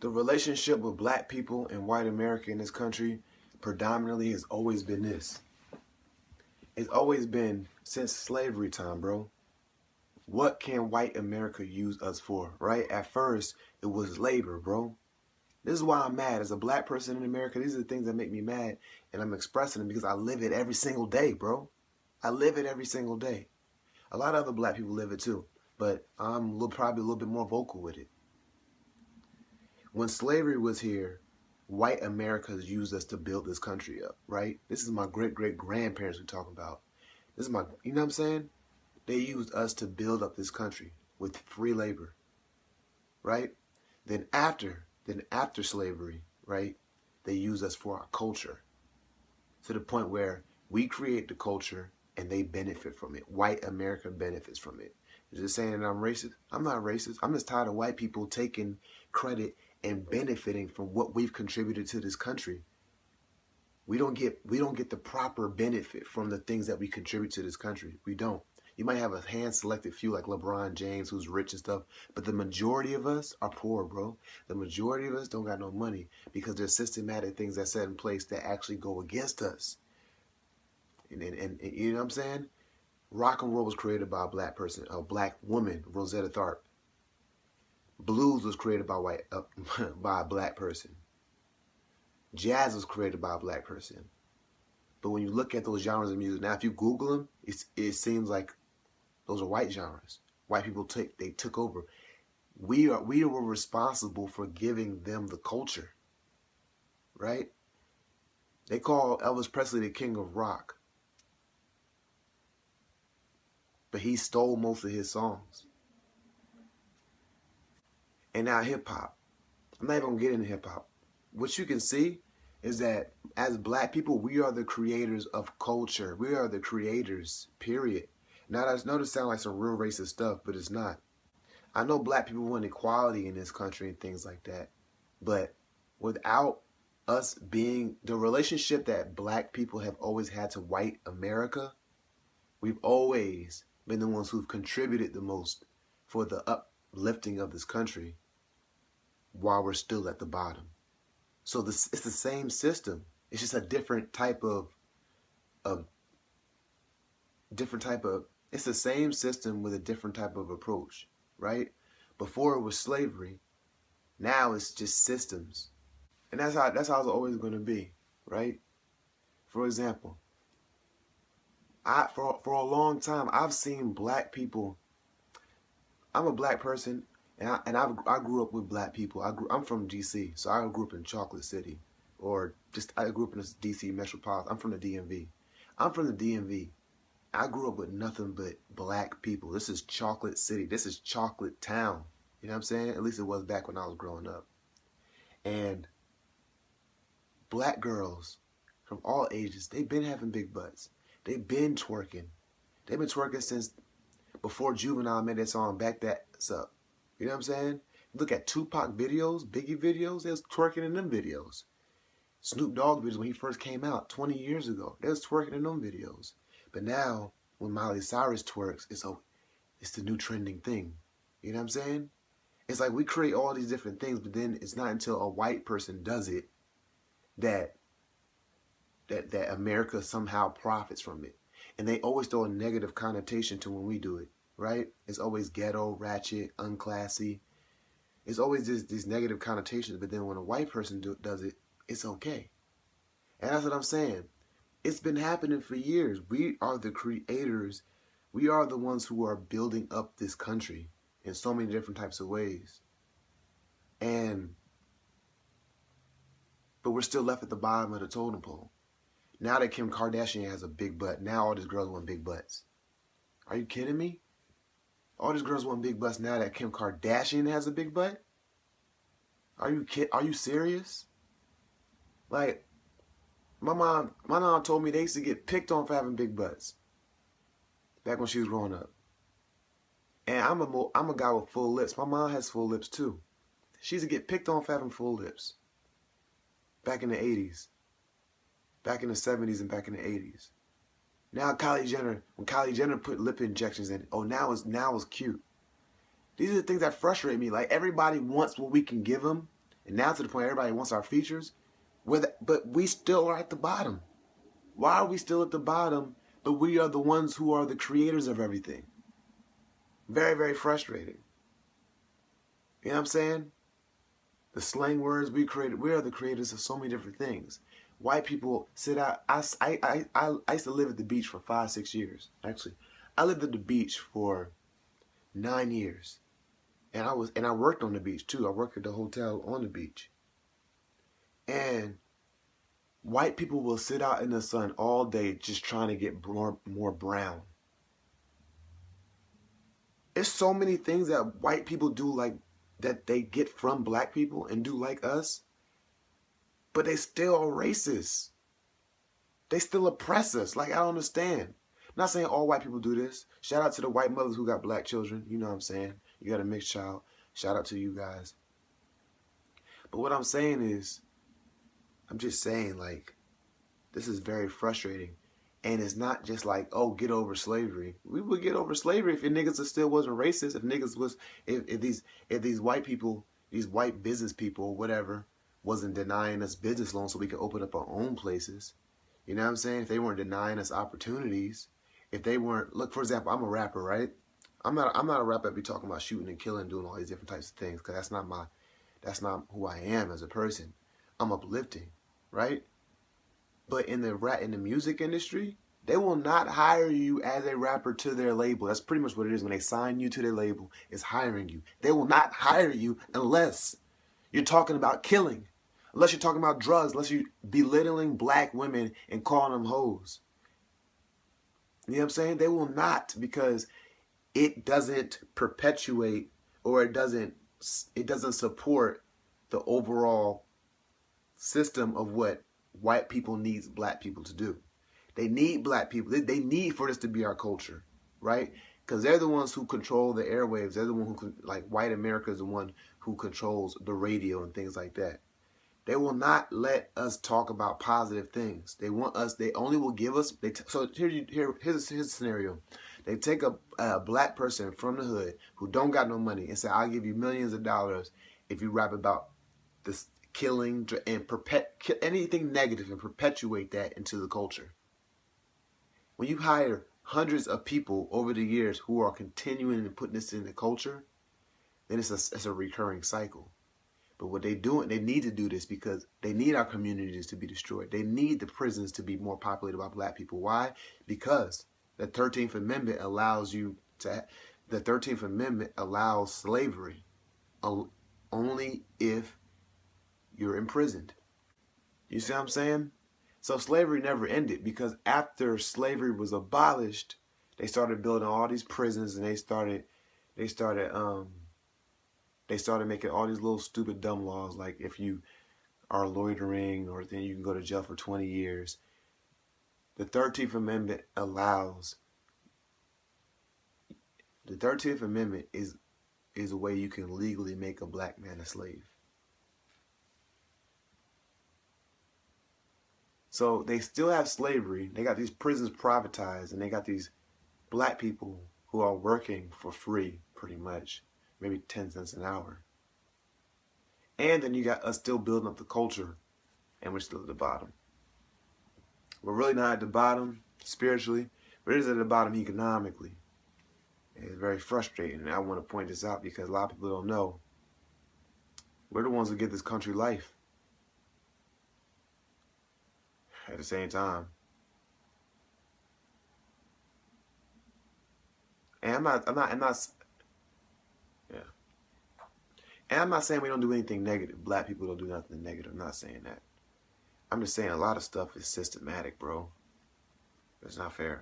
The relationship with black people and white America in this country predominantly has always been this. It's always been since slavery time, bro. What can white America use us for, right? At first, it was labor, bro. This is why I'm mad. As a black person in America, these are the things that make me mad, and I'm expressing them because I live it every single day, bro. I live it every single day. A lot of other black people live it too, but I'm probably a little bit more vocal with it. When slavery was here, white Americans used us to build this country up, right? This is my great-great-grandparents we're talking about. This is you know what I'm saying? They used us to build up this country with free labor, right? Then after slavery, right, they use us for our culture to the point where we create the culture and they benefit from it. White America benefits from it. Is it saying that I'm racist? I'm not racist. I'm just tired of white people taking credit and benefiting from what we've contributed to this country. We don't get the proper benefit from the things that we contribute to this country. We don't. You might have a hand-selected few like LeBron James who's rich and stuff, but the majority of us are poor, bro. The majority of us don't got no money because there's systematic things that set in place that actually go against us. And you know what I'm saying? Rock and roll was created by a black woman, Rosetta Tharpe. Blues was created by by a black person. Jazz was created by a black person. But when you look at those genres of music, now if you Google them, it seems like those are white genres. White people took over. We were responsible for giving them the culture, right? They call Elvis Presley the king of rock. But he stole most of his songs. And now hip-hop. I'm not even going to get into hip-hop. What you can see is that as black people, we are the creators of culture. We are the creators, period. Now, I know this sounds like some real racist stuff, but it's not. I know black people want equality in this country and things like that. But without us being the relationship that black people have always had to white America, we've always been the ones who've contributed the most for the uplifting of this country while we're still at the bottom. So it's the same system. It's just a different type of it's the same system with a different type of approach, right? Before it was slavery, now it's just systems. And that's how it's always going to be, right? For example, for a long time I've seen black people. I'm a black person, and I grew up with black people. I'm from DC, so I grew up in Chocolate City, I grew up in the DC metropolitan. I'm from the DMV. I'm from the DMV. I grew up with nothing but black people. This is Chocolate City. This is Chocolate Town. You know what I'm saying? At least it was back when I was growing up. And black girls from all ages, they've been having big butts. They've been twerking. They've been twerking since before Juvenile made that song, Back That's Up. You know what I'm saying? Look at Tupac videos, Biggie videos, they was twerking in them videos. Snoop Dogg videos when he first came out 20 years ago, they was twerking in them videos. But now, when Miley Cyrus twerks, it's the new trending thing. You know what I'm saying? It's like we create all these different things, but then it's not until a white person does it that America somehow profits from it. And they always throw a negative connotation to when we do it, right? It's always ghetto, ratchet, unclassy. It's always these negative connotations, but then when a white person does it, it's okay. And that's what I'm saying. It's been happening for years. We are the creators. We are the ones who are building up this country in so many different types of ways. But we're still left at the bottom of the totem pole. Now that Kim Kardashian has a big butt, now all these girls want big butts. Are you kidding me? All these girls want big butts now that Kim Kardashian has a big butt? Are you serious? Like, my mom told me they used to get picked on for having big butts back when she was growing up. And I'm a guy with full lips. My mom has full lips too. She used to get picked on for having full lips back in the 80s, back in the 70s, and back in the 80s. Now when Kylie Jenner put lip injections in, now it's cute. These are the things that frustrate me. Like, everybody wants what we can give them, And now to the point everybody wants our features. But we still are at the bottom. Why are we still at the bottom, but we are the ones who are the creators of everything? Very, very frustrating. You know what I'm saying? The slang words we created, we are the creators of so many different things. White people sit out. I used to live at the beach for 5-6 years. Actually, I lived at the beach for 9 years. And I worked on the beach too. I worked at the hotel on the beach. And white people will sit out in the sun all day just trying to get more brown. There's so many things that white people do like that they get from black people and do like us, but they still are racist. They still oppress us. Like, I don't understand. I'm not saying all white people do this. Shout out to the white mothers who got black children. You know what I'm saying? You got a mixed child. Shout out to you guys. But what I'm saying is, I'm just saying, like, this is very frustrating. And it's not just like, oh, get over slavery. We would get over slavery if your niggas still wasn't racist. If niggas was, if these white people, these white business people, whatever, wasn't denying us business loans so we could open up our own places. You know what I'm saying? If they weren't denying us opportunities, if they weren't, look, for example, I'm a rapper, right? I'm not a rapper that be talking about shooting and killing, doing all these different types of things, because that's not who I am as a person. I'm uplifting, right? But in the music industry, they will not hire you as a rapper to their label. That's pretty much what it is. When they sign you to their label, it's hiring you. They will not hire you unless you're talking about killing, unless you're talking about drugs, unless you're belittling black women and calling them hoes. You know what I'm saying? They will not, because it doesn't perpetuate, or it doesn't support the overall system of what white people needs black people to do. They need black people. They need for this to be our culture, right? Because they're the ones who control the airwaves. They're the one who, like, white America is the one who controls the radio and things like that. They will not let us talk about positive things. They want us. They only will give us. So here's a scenario. They take a black person from the hood who don't got no money and say, "I'll give you millions of dollars if you rap about this killing and anything negative and perpetuate that into the culture." When you hire hundreds of people over the years who are continuing and putting this in the culture, then it's a recurring cycle. But what they need to do this because they need our communities to be destroyed. They need the prisons to be more populated by black people. Why? Because the 13th Amendment allows slavery only if you're imprisoned. You see what I'm saying? So slavery never ended, because after slavery was abolished, they started building all these prisons, and they started making all these little stupid dumb laws, like if you are loitering, or then you can go to jail for 20 years. The 13th Amendment is a way you can legally make a black man a slave. So they still have slavery. They got these prisons privatized, and they got these black people who are working for free, pretty much, maybe 10 cents an hour. And then you got us still building up the culture, and we're still at the bottom. We're really not at the bottom spiritually, but it is at the bottom economically. And it's very frustrating, and I want to point this out because a lot of people don't know. We're the ones who give this country life. At the same time, and I'm not, yeah. And I'm not saying we don't do anything negative. Black people don't do nothing negative. I'm not saying that. I'm just saying a lot of stuff is systematic, bro. It's not fair.